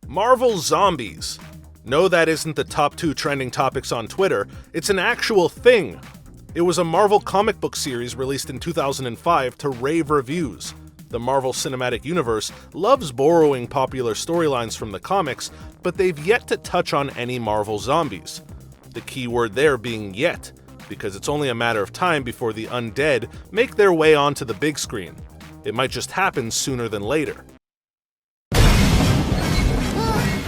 Marvel Zombies. No, that isn't the top 2 trending topics on Twitter, it's an actual thing. It was a Marvel comic book series released in 2005 to rave reviews. The Marvel Cinematic Universe loves borrowing popular storylines from the comics, but they've yet to touch on any Marvel zombies. The key word there being yet, because it's only a matter of time before the undead make their way onto the big screen. It might just happen sooner than later.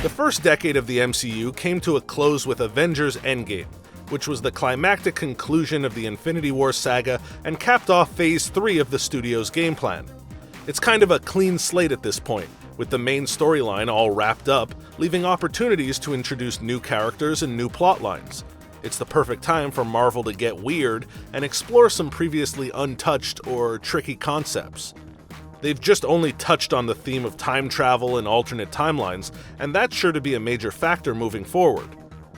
The first decade of the MCU came to a close with Avengers Endgame, which was the climactic conclusion of the Infinity War saga and capped off Phase 3 of the studio's game plan. It's kind of a clean slate at this point, with the main storyline all wrapped up, leaving opportunities to introduce new characters and new plot lines. It's the perfect time for Marvel to get weird and explore some previously untouched or tricky concepts. They've just only touched on the theme of time travel and alternate timelines, and that's sure to be a major factor moving forward.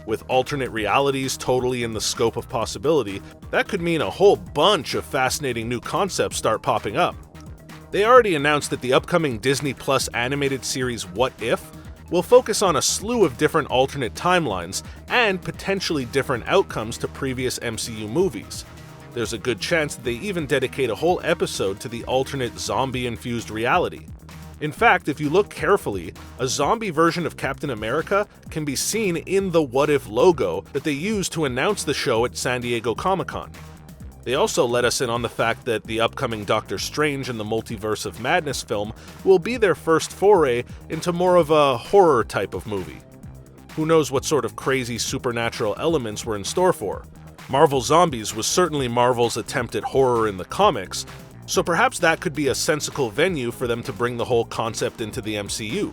With alternate realities totally in the scope of possibility, that could mean a whole bunch of fascinating new concepts start popping up. They already announced that the upcoming Disney Plus animated series What If will focus on a slew of different alternate timelines and potentially different outcomes to previous MCU movies. There's a good chance that they even dedicate a whole episode to the alternate zombie-infused reality. In fact, if you look carefully, a zombie version of Captain America can be seen in the What If logo that they used to announce the show at San Diego Comic-Con. They also let us in on the fact that the upcoming Doctor Strange and the Multiverse of Madness film will be their first foray into more of a horror type of movie. Who knows what sort of crazy supernatural elements were in store for? Marvel Zombies was certainly Marvel's attempt at horror in the comics, so perhaps that could be a sensible venue for them to bring the whole concept into the MCU.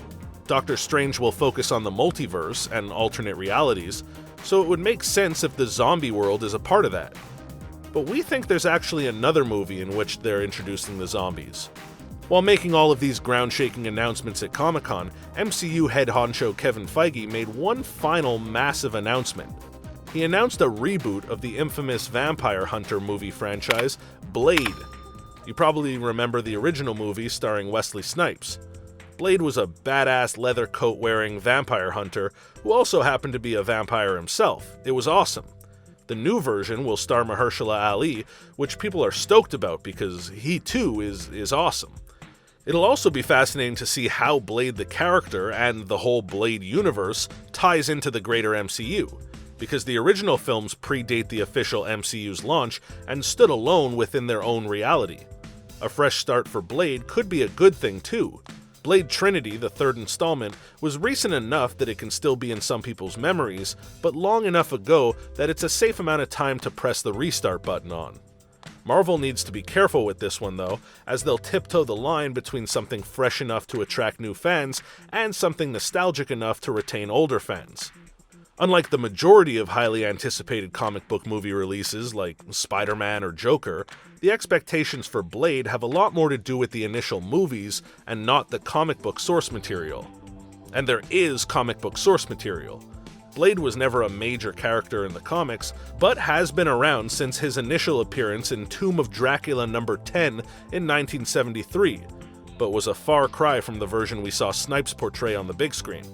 Doctor Strange will focus on the multiverse and alternate realities, so it would make sense if the zombie world is a part of that. But we think there's actually another movie in which they're introducing the zombies. While making all of these ground-shaking announcements at Comic-Con, MCU head honcho Kevin Feige made one final massive announcement. He announced a reboot of the infamous vampire hunter movie franchise, Blade. You probably remember the original movie starring Wesley Snipes. Blade was a badass leather coat-wearing vampire hunter who also happened to be a vampire himself. It was awesome. The new version will star Mahershala Ali, which people are stoked about because he too is awesome. It'll also be fascinating to see how Blade the character and the whole Blade universe ties into the greater MCU, because the original films predate the official MCU's launch and stood alone within their own reality. A fresh start for Blade could be a good thing too. Blade Trinity, the third installment, was recent enough that it can still be in some people's memories, but long enough ago that it's a safe amount of time to press the restart button on. Marvel needs to be careful with this one though, as they'll tiptoe the line between something fresh enough to attract new fans and something nostalgic enough to retain older fans. Unlike the majority of highly anticipated comic book movie releases like Spider-Man or Joker, the expectations for Blade have a lot more to do with the initial movies and not the comic book source material. And there is comic book source material. Blade was never a major character in the comics, but has been around since his initial appearance in Tomb of Dracula No. 10 in 1973, but was a far cry from the version we saw Snipes portray on the big screen.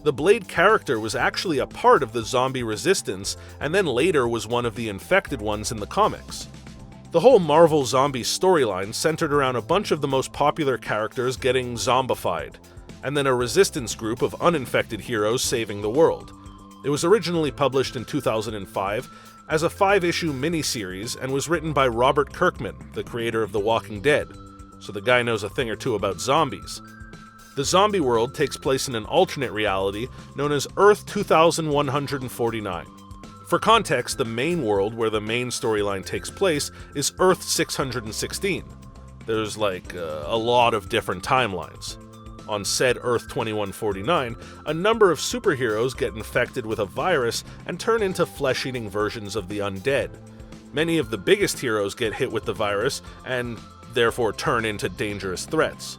The Blade character was actually a part of the zombie resistance, and then later was one of the infected ones in the comics. The whole Marvel Zombies storyline centered around a bunch of the most popular characters getting zombified, and then a resistance group of uninfected heroes saving the world. It was originally published in 2005 as a 5-issue miniseries and was written by Robert Kirkman, the creator of The Walking Dead, so the guy knows a thing or two about zombies. The zombie world takes place in an alternate reality known as Earth 2149. For context, the main world where the main storyline takes place is Earth 616. There's a lot of different timelines. On said Earth 2149, a number of superheroes get infected with a virus and turn into flesh-eating versions of the undead. Many of the biggest heroes get hit with the virus and therefore turn into dangerous threats.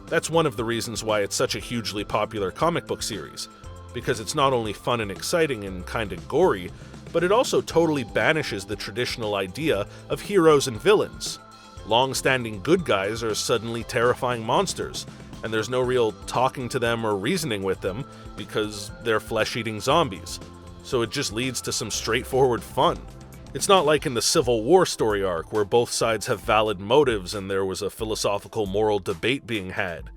That's one of the reasons why it's such a hugely popular comic book series, because it's not only fun and exciting and kinda gory, but it also totally banishes the traditional idea of heroes and villains. Long-standing good guys are suddenly terrifying monsters, and there's no real talking to them or reasoning with them because they're flesh-eating zombies. So it just leads to some straightforward fun. It's not like in the Civil War story arc where both sides have valid motives and there was a philosophical moral debate being had.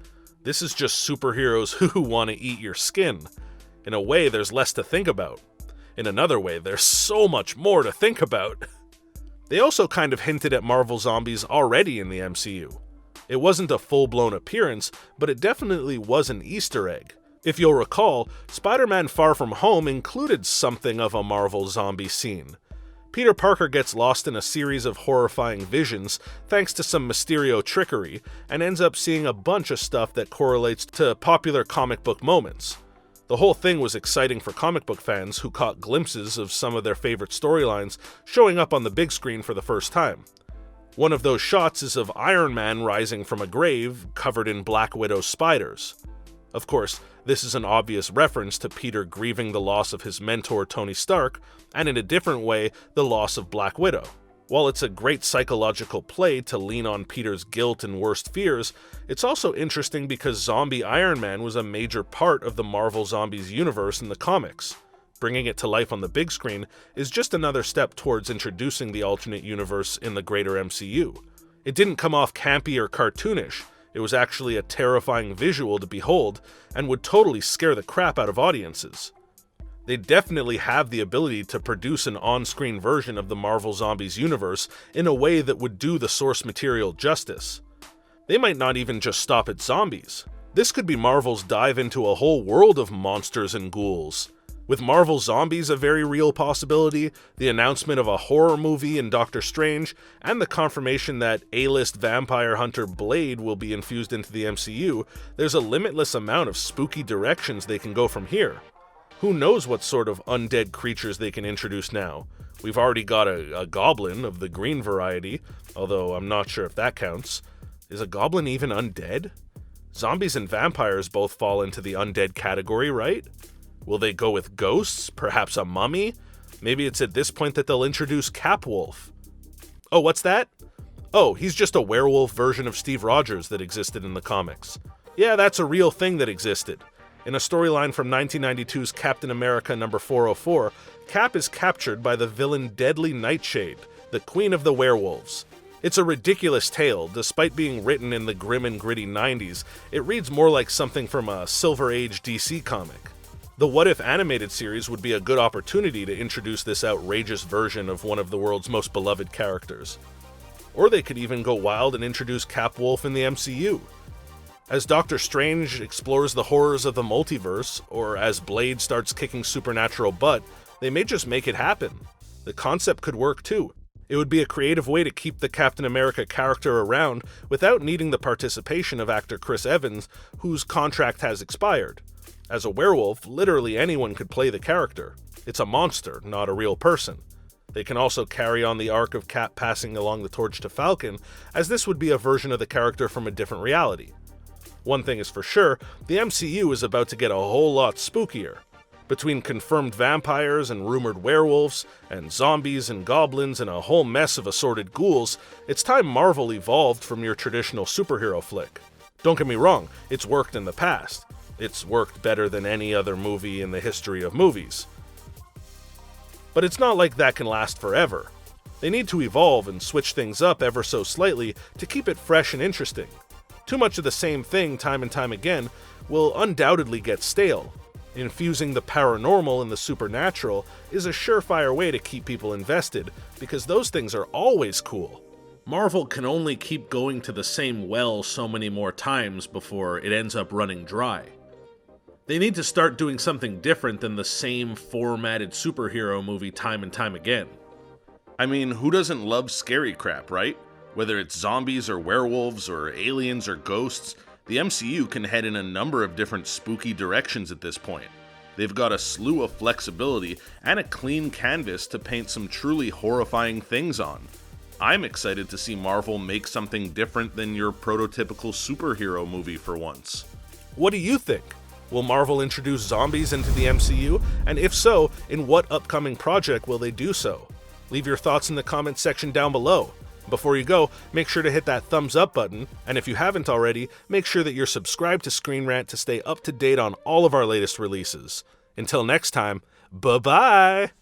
This is just superheroes who want to eat your skin. In a way, there's less to think about. In another way, there's so much more to think about. They also kind of hinted at Marvel zombies already in the MCU. It wasn't a full-blown appearance, but it definitely was an Easter egg. If you'll recall, Spider-Man Far From Home included something of a Marvel zombie scene. Peter Parker gets lost in a series of horrifying visions thanks to some Mysterio trickery, and ends up seeing a bunch of stuff that correlates to popular comic book moments. The whole thing was exciting for comic book fans who caught glimpses of some of their favorite storylines showing up on the big screen for the first time. One of those shots is of Iron Man rising from a grave covered in Black Widow spiders. Of course, this is an obvious reference to Peter grieving the loss of his mentor Tony Stark, and in a different way, the loss of Black Widow. While it's a great psychological play to lean on Peter's guilt and worst fears, it's also interesting because zombie Iron Man was a major part of the Marvel Zombies universe in the comics. Bringing it to life on the big screen is just another step towards introducing the alternate universe in the greater MCU. It didn't come off campy or cartoonish. It was actually a terrifying visual to behold, and would totally scare the crap out of audiences. They definitely have the ability to produce an on-screen version of the Marvel Zombies universe in a way that would do the source material justice. They might not even just stop at zombies. This could be Marvel's dive into a whole world of monsters and ghouls. With Marvel Zombies a very real possibility, the announcement of a horror movie in Doctor Strange, and the confirmation that A-list vampire hunter Blade will be infused into the MCU, there's a limitless amount of spooky directions they can go from here. Who knows what sort of undead creatures they can introduce now? We've already got a goblin of the green variety, although I'm not sure if that counts. Is a goblin even undead? Zombies and vampires both fall into the undead category, right? Will they go with ghosts? Perhaps a mummy? Maybe it's at this point that they'll introduce Capwolf. Oh, what's that? Oh, he's just a werewolf version of Steve Rogers that existed in the comics. Yeah, that's a real thing that existed. In a storyline from 1992's Captain America number 404, Cap is captured by the villain Deadly Nightshade, the queen of the werewolves. It's a ridiculous tale. Despite being written in the grim and gritty 90s, it reads more like something from a Silver Age DC comic. The What If animated series would be a good opportunity to introduce this outrageous version of one of the world's most beloved characters. Or they could even go wild and introduce Capwolf in the MCU. As Doctor Strange explores the horrors of the multiverse, or as Blade starts kicking supernatural butt, they may just make it happen. The concept could work too. It would be a creative way to keep the Captain America character around without needing the participation of actor Chris Evans, whose contract has expired. As a werewolf, literally anyone could play the character. It's a monster, not a real person. They can also carry on the arc of Cap passing along the torch to Falcon, as this would be a version of the character from a different reality. One thing is for sure, the MCU is about to get a whole lot spookier. Between confirmed vampires and rumored werewolves, and zombies and goblins and a whole mess of assorted ghouls, it's time Marvel evolved from your traditional superhero flick. Don't get me wrong, it's worked in the past. It's worked better than any other movie in the history of movies. But it's not like that can last forever. They need to evolve and switch things up ever so slightly to keep it fresh and interesting. Too much of the same thing time and time again will undoubtedly get stale. Infusing the paranormal and the supernatural is a surefire way to keep people invested, because those things are always cool. Marvel can only keep going to the same well so many more times before it ends up running dry. They need to start doing something different than the same formatted superhero movie time and time again. I mean, who doesn't love scary crap, right? Whether it's zombies or werewolves or aliens or ghosts, the MCU can head in a number of different spooky directions at this point. They've got a slew of flexibility and a clean canvas to paint some truly horrifying things on. I'm excited to see Marvel make something different than your prototypical superhero movie for once. What do you think? Will Marvel introduce zombies into the MCU? And if so, in what upcoming project will they do so? Leave your thoughts in the comments section down below. Before you go, make sure to hit that thumbs up button, and if you haven't already, make sure that you're subscribed to ScreenRant to stay up to date on all of our latest releases. Until next time, bye-bye!